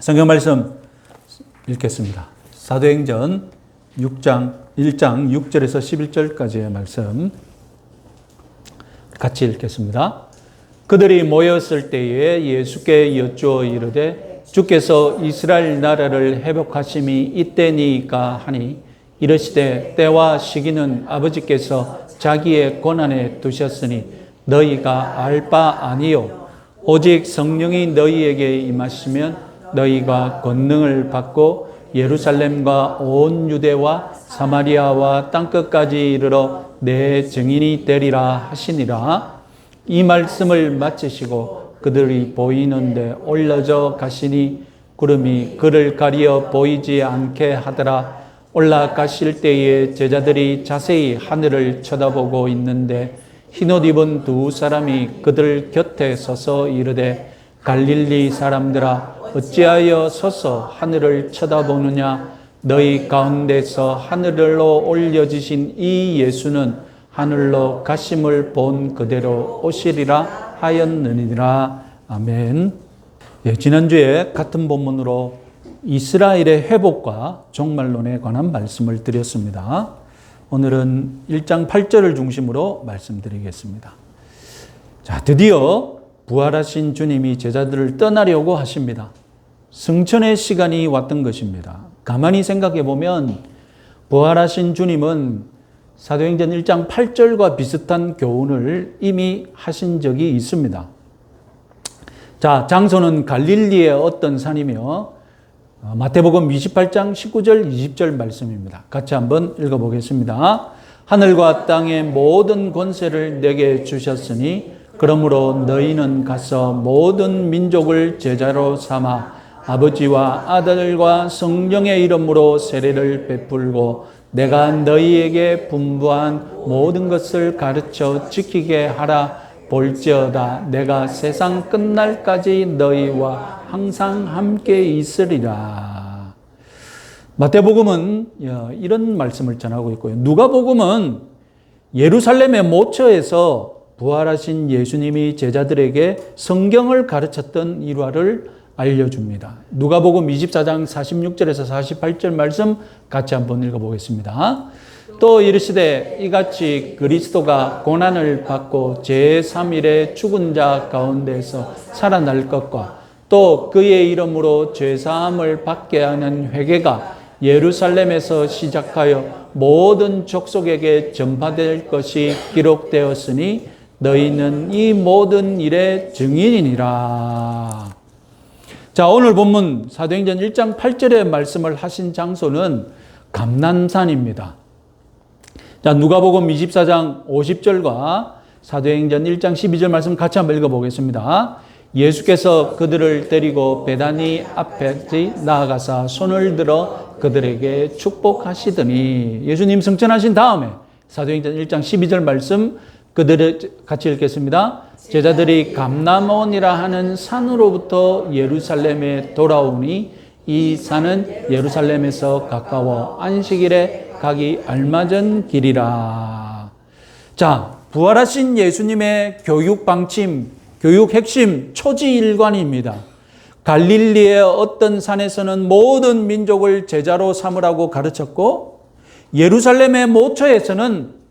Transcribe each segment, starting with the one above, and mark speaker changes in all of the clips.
Speaker 1: 성경 말씀 읽겠습니다. 사도행전 1장 6절에서 11절까지의 말씀 같이 읽겠습니다. 그들이 모였을 때에 예수께 여쭈어 이르되 주께서 이스라엘 나라를 회복하심이 이때니까 하니 이르시되 때와 시기는 아버지께서 자기의 권한에 두셨으니 너희가 알 바 아니요 오직 성령이 너희에게 임하시면 너희가 권능을 받고 예루살렘과 온 유대와 사마리아와 땅끝까지 이르러 내 증인이 되리라 하시니라. 이 말씀을 마치시고 그들이 보이는데 올라져 가시니 구름이 그를 가리어 보이지 않게 하더라. 올라가실 때에 제자들이 자세히 하늘을 쳐다보고 있는데 흰옷 입은 두 사람이 그들 곁에 서서 이르되 갈릴리 사람들아 어찌하여 서서 하늘을 쳐다보느냐. 너희 가운데서 하늘로 올려지신 이 예수는 하늘로 가심을 본 그대로 오시리라 하였느니라. 아멘. 지난주에 같은 본문으로 이스라엘의 회복과 종말론에 관한 말씀을 드렸습니다. 오늘은 1장 8절을 중심으로 말씀드리겠습니다. 자, 드디어 부활하신 주님이 제자들을 떠나려고 하십니다. 승천의 시간이 왔던 것입니다. 가만히 생각해 보면 부활하신 주님은 사도행전 1장 8절과 비슷한 교훈을 이미 하신 적이 있습니다. 자, 장소는 갈릴리의 어떤 산이며 마태복음 28장 19절 20절 말씀입니다. 같이 한번 읽어보겠습니다. 하늘과 땅의 모든 권세를 내게 주셨으니 그러므로 너희는 가서 모든 민족을 제자로 삼아 아버지와 아들과 성령의 이름으로 세례를 베풀고 내가 너희에게 분부한 모든 것을 가르쳐 지키게 하라. 볼지어다 내가 세상 끝날까지 너희와 항상 함께 있으리라. 마태복음은 이런 말씀을 전하고 있고요. 누가복음은 예루살렘의 모처에서 부활하신 예수님이 제자들에게 성경을 가르쳤던 일화를 알려줍니다. 누가복음 24장 46절에서 48절 말씀 같이 한번 읽어보겠습니다. 또 이르시되 이같이 그리스도가 고난을 받고 제3일에 죽은 자 가운데서 살아날 것과 또 그의 이름으로 죄사함을 받게 하는 회개가 예루살렘에서 시작하여 모든 족속에게 전파될 것이 기록되었으니 너희는 이 모든 일의 증인이니라. 자, 오늘 본문 사도행전 1장 8절의 말씀을 하신 장소는 감난산입니다. 자, 누가복음 24장 50절과 사도행전 1장 12절 말씀 같이 한번 읽어보겠습니다. 예수께서 그들을 데리고 베다니 앞에 나아가사 손을 들어 그들에게 축복하시더니 예수님 승천하신 다음에 사도행전 1장 12절 말씀 그들을 같이 읽겠습니다. 제자들이 감람온이라 하는 산으로부터 예루살렘에 돌아오니 이 산은 예루살렘에서 가까워 안식일에 가기 알맞은 길이라. 자, 부활하신 예수님의 교육 방침, 교육 핵심 초지일관입니다. 갈릴리의 어떤 산에서는 모든 민족을 제자로 삼으라고 가르쳤고 예루살렘의 모처에서는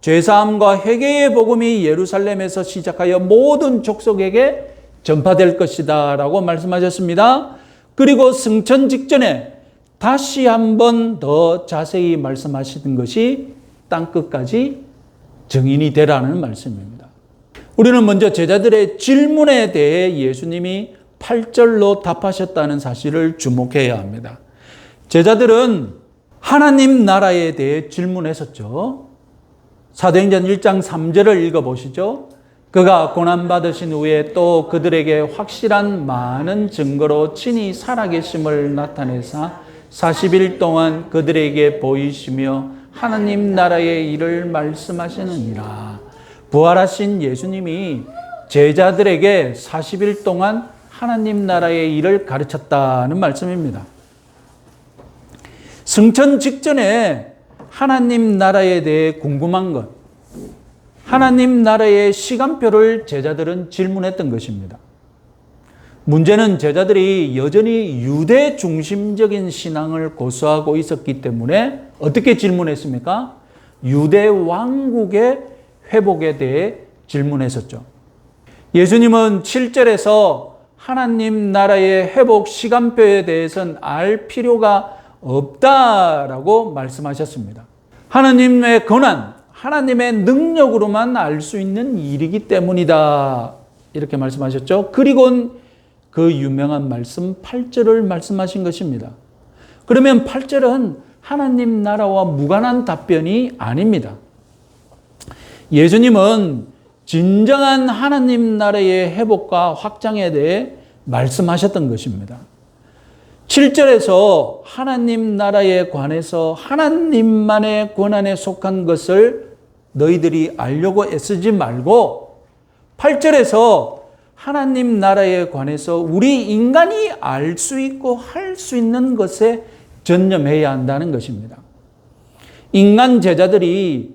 Speaker 1: 죄사함과 회개의 복음이 예루살렘에서 시작하여 모든 족속에게 전파될 것이다 라고 말씀하셨습니다. 그리고 승천 직전에 다시 한 번 더 자세히 말씀하시는 것이 땅끝까지 증인이 되라는 말씀입니다. 우리는 먼저 제자들의 질문에 대해 예수님이 8절로 답하셨다는 사실을 주목해야 합니다. 제자들은 하나님 나라에 대해 질문했었죠. 사도행전 1장 3절을 읽어보시죠. 그가 고난받으신 후에 또 그들에게 확실한 많은 증거로 친히 살아계심을 나타내사 40일 동안 그들에게 보이시며 하나님 나라의 일을 말씀하시느니라. 부활하신 예수님이 제자들에게 40일 동안 하나님 나라의 일을 가르쳤다는 말씀입니다. 승천 직전에 하나님 나라에 대해 궁금한 것, 하나님 나라의 시간표를 제자들은 질문했던 것입니다. 문제는 제자들이 여전히 유대 중심적인 신앙을 고수하고 있었기 때문에 어떻게 질문했습니까? 유대 왕국의 회복에 대해 질문했었죠. 예수님은 7절에서 하나님 나라의 회복 시간표에 대해서는 알 필요가 없다라고 말씀하셨습니다. 하나님의 권한, 하나님의 능력으로만 알 수 있는 일이기 때문이다. 이렇게 말씀하셨죠. 그리고 그 유명한 말씀 8절을 말씀하신 것입니다. 그러면 8절은 하나님 나라와 무관한 답변이 아닙니다. 예수님은 진정한 하나님 나라의 회복과 확장에 대해 말씀하셨던 것입니다. 7절에서 하나님 나라에 관해서 하나님만의 권한에 속한 것을 너희들이 알려고 애쓰지 말고 8절에서 하나님 나라에 관해서 우리 인간이 알 수 있고 할 수 있는 것에 전념해야 한다는 것입니다. 인간 제자들이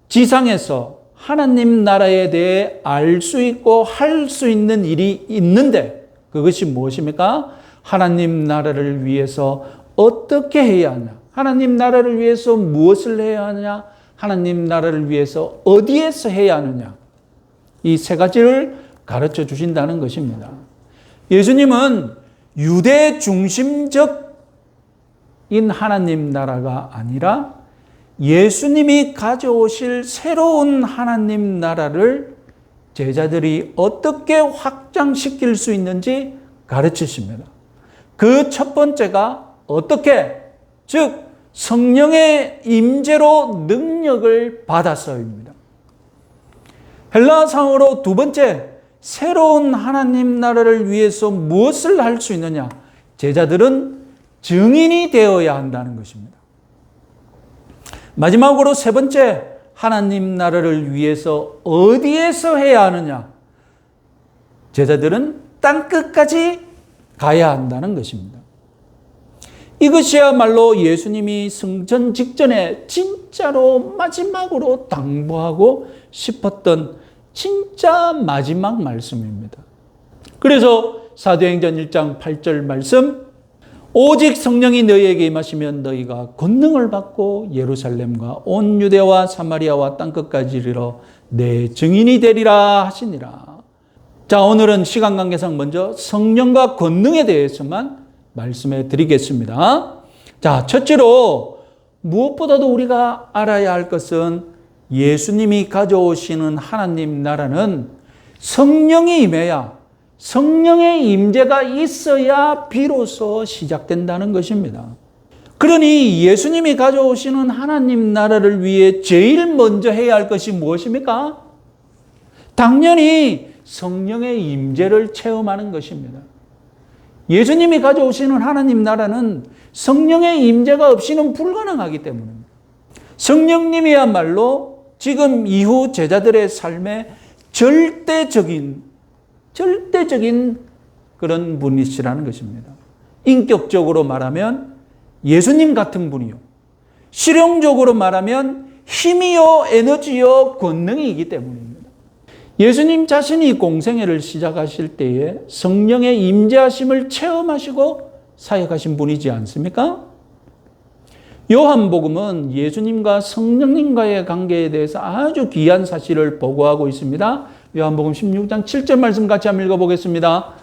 Speaker 1: 지상에서 하나님 나라에 대해 알 수 있고 할 수 있는 일이 있는데 그것이 무엇입니까? 하나님 나라를 위해서 어떻게 해야 하냐? 하나님 나라를 위해서 무엇을 해야 하냐? 하나님 나라를 위해서 어디에서 해야 하느냐? 이 세 가지를 가르쳐 주신다는 것입니다. 예수님은 유대 중심적인 하나님 나라가 아니라 예수님이 가져오실 새로운 하나님 나라를 제자들이 어떻게 확장시킬 수 있는지 가르치십니다. 그 첫 번째가 어떻게, 즉 성령의 임재로 능력을 받아서입니다. 헬라어상으로 두 번째, 새로운 하나님 나라를 위해서 무엇을 할 수 있느냐? 제자들은 증인이 되어야 한다는 것입니다. 마지막으로 세 번째, 하나님 나라를 위해서 어디에서 해야 하느냐? 제자들은 땅끝까지 가야 한다는 것입니다. 이것이야말로 예수님이 승천 직전에 진짜로 마지막으로 당부하고 싶었던 진짜 마지막 말씀입니다. 그래서 사도행전 1장 8절 말씀, 오직 성령이 너희에게 임하시면 너희가 권능을 받고 예루살렘과 온 유대와 사마리아와 땅끝까지 이르러 내 증인이 되리라 하시니라. 자, 오늘은 시간 관계상 먼저 성령과 권능에 대해서만 말씀해 드리겠습니다. 자, 첫째로 무엇보다도 우리가 알아야 할 것은 예수님이 가져오시는 하나님 나라는 성령이 임해야, 성령의 임재가 있어야 비로소 시작된다는 것입니다. 그러니 예수님이 가져오시는 하나님 나라를 위해 제일 먼저 해야 할 것이 무엇입니까? 당연히 성령의 임재를 체험하는 것입니다. 예수님이 가져오시는 하나님 나라는 성령의 임재가 없이는 불가능하기 때문입니다. 성령님이야말로 지금 이후 제자들의 삶에 절대적인 그런 분이시라는 것입니다. 인격적으로 말하면 예수님 같은 분이요. 실용적으로 말하면 힘이요, 에너지요, 권능이기 때문입니다. 예수님 자신이 공생애를 시작하실 때에 성령의 임재하심을 체험하시고 사역하신 분이지 않습니까? 요한복음은 예수님과 성령님과의 관계에 대해서 아주 귀한 사실을 보고하고 있습니다. 요한복음 16장 7절 말씀 같이 한번 읽어보겠습니다.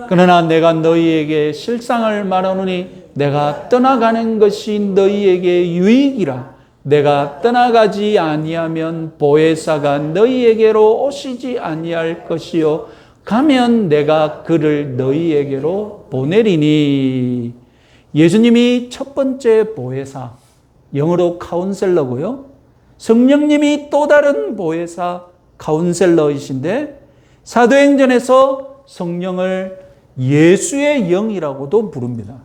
Speaker 1: 그러나 내가 너희에게 실상을 말하노니 내가 떠나가는 것이 너희에게 유익이라. 내가 떠나가지 아니하면 보혜사가 너희에게로 오시지 아니할 것이요 가면 내가 그를 너희에게로 보내리니. 예수님이 첫 번째 보혜사, 영어로 카운셀러고요. 성령님이 또 다른 보혜사, 카운셀러이신데 사도행전에서 성령을 예수의 영이라고도 부릅니다.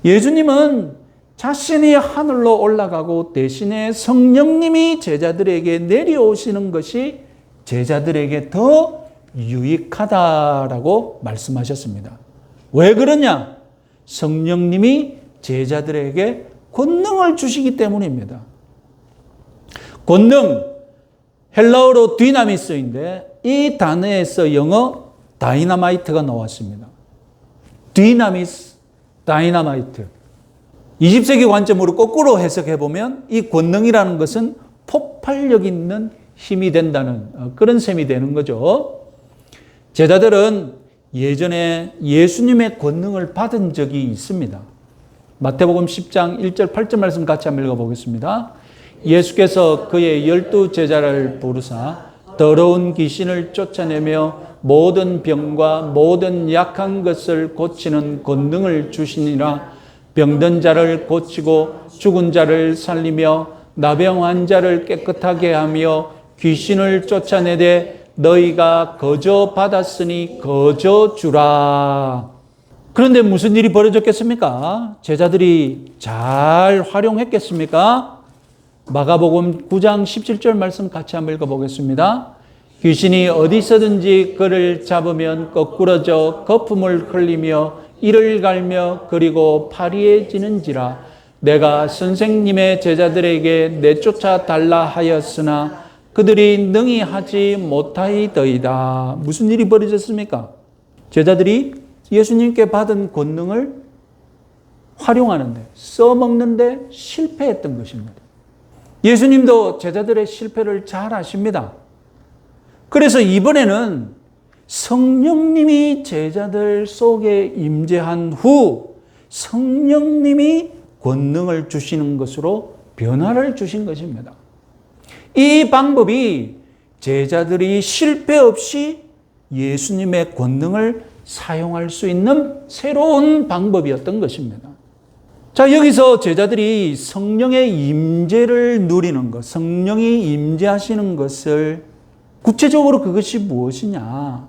Speaker 1: 예수님은 자신이 하늘로 올라가고 대신에 성령님이 제자들에게 내려오시는 것이 제자들에게 더 유익하다라고 말씀하셨습니다. 왜 그러냐? 성령님이 제자들에게 권능을 주시기 때문입니다. 권능, 헬라어로 디나미스인데 이 단어에서 영어 다이너마이트가 나왔습니다. 디나미스, 다이너마이트. 20세기 관점으로 거꾸로 해석해보면 이 권능이라는 것은 폭발력 있는 힘이 된다는 그런 셈이 되는 거죠. 제자들은 예전에 예수님의 권능을 받은 적이 있습니다. 마태복음 10장 1절 8절 말씀 같이 한번 읽어보겠습니다. 예수께서 그의 12 제자를 부르사 더러운 귀신을 쫓아내며 모든 병과 모든 약한 것을 고치는 권능을 주시니라. 병든 자를 고치고 죽은 자를 살리며 나병한 자를 깨끗하게 하며 귀신을 쫓아내되 너희가 거저 받았으니 거저 주라. 그런데 무슨 일이 벌어졌겠습니까? 제자들이 잘 활용했겠습니까? 마가복음 9장 17절 말씀 같이 한번 읽어보겠습니다. 귀신이 어디서든지 그를 잡으면 거꾸러져 거품을 흘리며 이를 갈며 그리고 파리해지는지라. 내가 선생님의 제자들에게 내쫓아 달라 하였으나 그들이 능히 하지 못하이더이다. 무슨 일이 벌어졌습니까? 제자들이 예수님께 받은 권능을 활용하는데, 써먹는데 실패했던 것입니다. 예수님도 제자들의 실패를 잘 아십니다. 그래서 이번에는 성령님이 제자들 속에 임재한 후 성령님이 권능을 주시는 것으로 변화를 주신 것입니다. 이 방법이 제자들이 실패 없이 예수님의 권능을 사용할 수 있는 새로운 방법이었던 것입니다. 자, 여기서 제자들이 성령의 임재를 누리는 것, 성령이 임재하시는 것을 구체적으로 그것이 무엇이냐?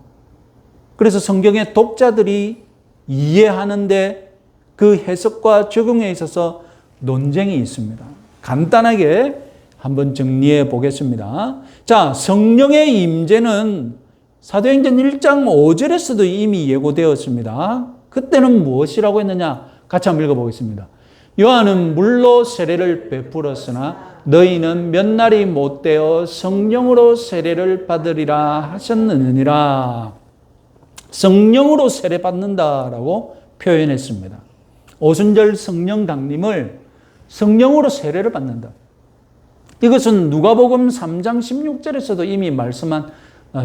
Speaker 1: 그래서 성경의 독자들이 이해하는데 그 해석과 적용에 있어서 논쟁이 있습니다. 간단하게 한번 정리해 보겠습니다. 자, 성령의 임재는 사도행전 1장 5절에서도 이미 예고되었습니다. 그때는 무엇이라고 했느냐? 같이 한번 읽어보겠습니다. 요한은 물로 세례를 베풀었으나 너희는 몇 날이 못되어 성령으로 세례를 받으리라 하셨느니라. 성령으로 세례 받는다라고 표현했습니다. 오순절 성령 강림을 성령으로 세례를 받는다. 이것은 누가복음 3장 16절에서도 이미 말씀한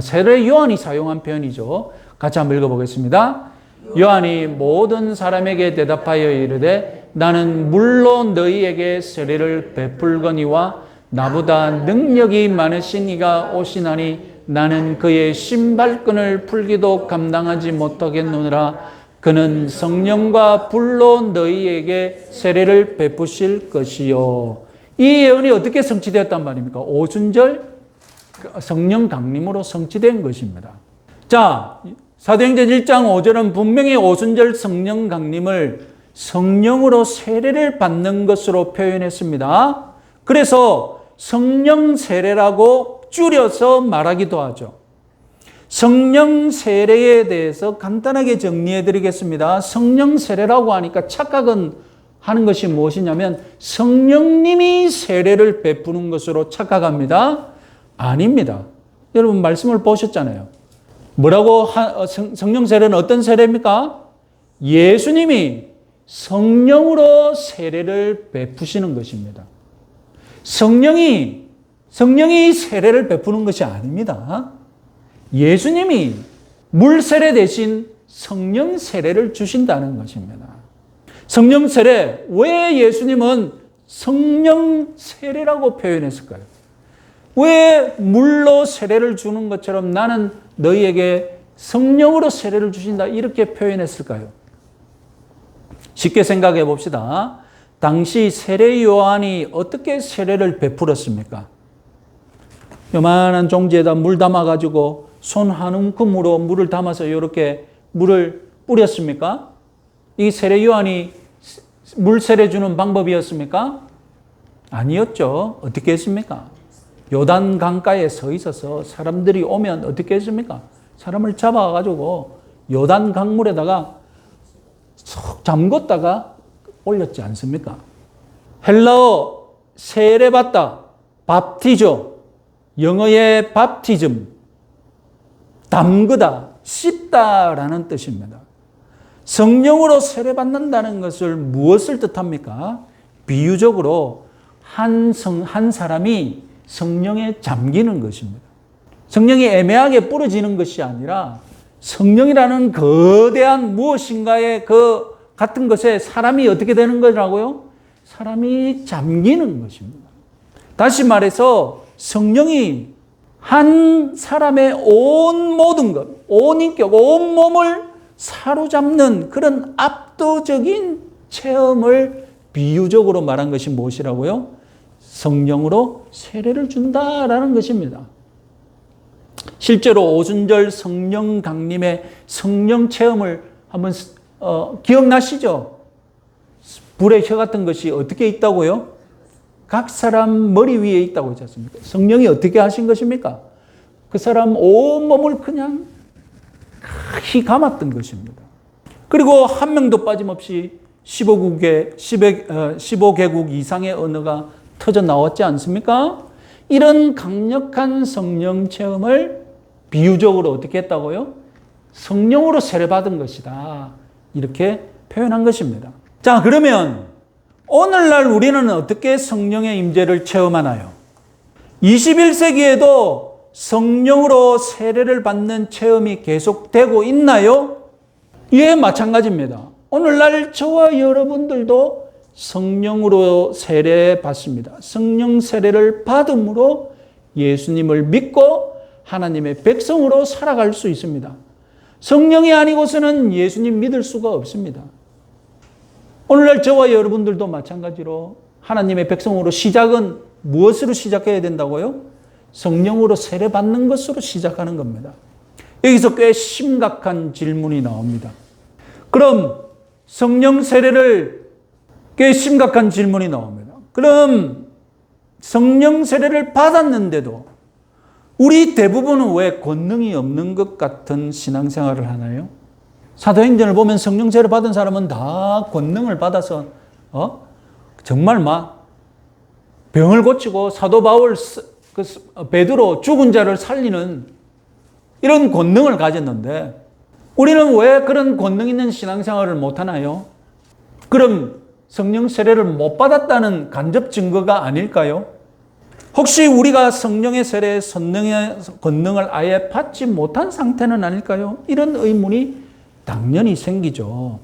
Speaker 1: 세례 요한이 사용한 표현이죠. 같이 한번 읽어보겠습니다. 요한이 모든 사람에게 대답하여 이르되 나는 물로 너희에게 세례를 베풀거니와 나보다 능력이 많으신 이가 오시나니 나는 그의 신발끈을 풀기도 감당하지 못하겠노라. 그는 성령과 불로 너희에게 세례를 베푸실 것이요. 이 예언이 어떻게 성취되었단 말입니까? 오순절 성령 강림으로 성취된 것입니다. 자, 사도행전 1장 5절은 분명히 오순절 성령 강림을 성령으로 세례를 받는 것으로 표현했습니다. 그래서 성령 세례라고 줄여서 말하기도 하죠. 성령 세례에 대해서 간단하게 정리해 드리겠습니다. 성령 세례라고 하니까 착각은 하는 것이 무엇이냐면 성령님이 세례를 베푸는 것으로 착각합니다. 아닙니다. 여러분 말씀을 보셨잖아요. 뭐라고 성령 세례는 어떤 세례입니까? 예수님이 성령으로 세례를 베푸시는 것입니다. 성령이 세례를 베푸는 것이 아닙니다. 예수님이 물 세례 대신 성령 세례를 주신다는 것입니다. 성령 세례, 왜 예수님은 성령 세례라고 표현했을까요? 왜 물로 세례를 주는 것처럼 나는 너희에게 성령으로 세례를 주신다 이렇게 표현했을까요? 쉽게 생각해 봅시다. 당시 세례 요한이 어떻게 세례를 베풀었습니까? 요만한 종지에다 물 담아가지고 손 한 움큼으로 물을 담아서 이렇게 물을 뿌렸습니까? 이 세례 요한이 물 세례 주는 방법이었습니까? 아니었죠. 어떻게 했습니까? 요단 강가에 서 있어서 사람들이 오면 어떻게 했습니까? 사람을 잡아가지고 요단 강물에다가 쏙 잠궜다가 올렸지 않습니까? 헬라어 세례받다, 밥티조, 영어의 밥티즘, 담그다, 씹다라는 뜻입니다. 성령으로 세례받는다는 것을 무엇을 뜻합니까? 비유적으로 한 사람이 성령에 잠기는 것입니다. 성령이 애매하게 뿌려지는 것이 아니라 성령이라는 거대한 무엇인가의 그 같은 것에 사람이 어떻게 되는 거라고요? 사람이 잠기는 것입니다. 다시 말해서 성령이 한 사람의 온 모든 것, 온 인격, 온 몸을 사로잡는 그런 압도적인 체험을 비유적으로 말한 것이 무엇이라고요? 성령으로 세례를 준다라는 것입니다. 실제로 오순절 성령 강림의 성령 체험을 한번 기억나시죠? 불의 혀 같은 것이 어떻게 있다고요? 각 사람 머리 위에 있다고 했지 않습니까? 성령이 어떻게 하신 것입니까? 그 사람 온몸을 그냥 히 감았던 것입니다. 그리고 한 명도 빠짐없이 15개국 이상의 언어가 터져 나왔지 않습니까? 이런 강력한 성령 체험을 비유적으로 어떻게 했다고요? 성령으로 세례받은 것이다. 이렇게 표현한 것입니다. 자, 그러면 오늘날 우리는 어떻게 성령의 임재를 체험하나요? 21세기에도 성령으로 세례를 받는 체험이 계속되고 있나요? 예, 마찬가지입니다. 오늘날 저와 여러분들도 성령으로 세례 받습니다. 성령 세례를 받음으로 예수님을 믿고 하나님의 백성으로 살아갈 수 있습니다. 성령이 아니고서는 예수님 믿을 수가 없습니다. 오늘날 저와 여러분들도 마찬가지로 하나님의 백성으로 시작은 무엇으로 시작해야 된다고요? 성령으로 세례 받는 것으로 시작하는 겁니다. 여기서 꽤 심각한 질문이 나옵니다. 그럼 성령 세례를 꽤 심각한 질문이 나옵니다. 그럼 성령 세례를 받았는데도 우리 대부분은 왜 권능이 없는 것 같은 신앙생활을 하나요? 사도행전을 보면 성령 세례 받은 사람은 다 권능을 받아서 정말 막 병을 고치고 사도 바울, 베드로 죽은 자를 살리는 이런 권능을 가졌는데 우리는 왜 그런 권능 있는 신앙생활을 못하나요? 그럼 성령 세례를 못 받았다는 간접 증거가 아닐까요? 혹시 우리가 성령의 세례, 성령의 권능을 아예 받지 못한 상태는 아닐까요? 이런 의문이 당연히 생기죠.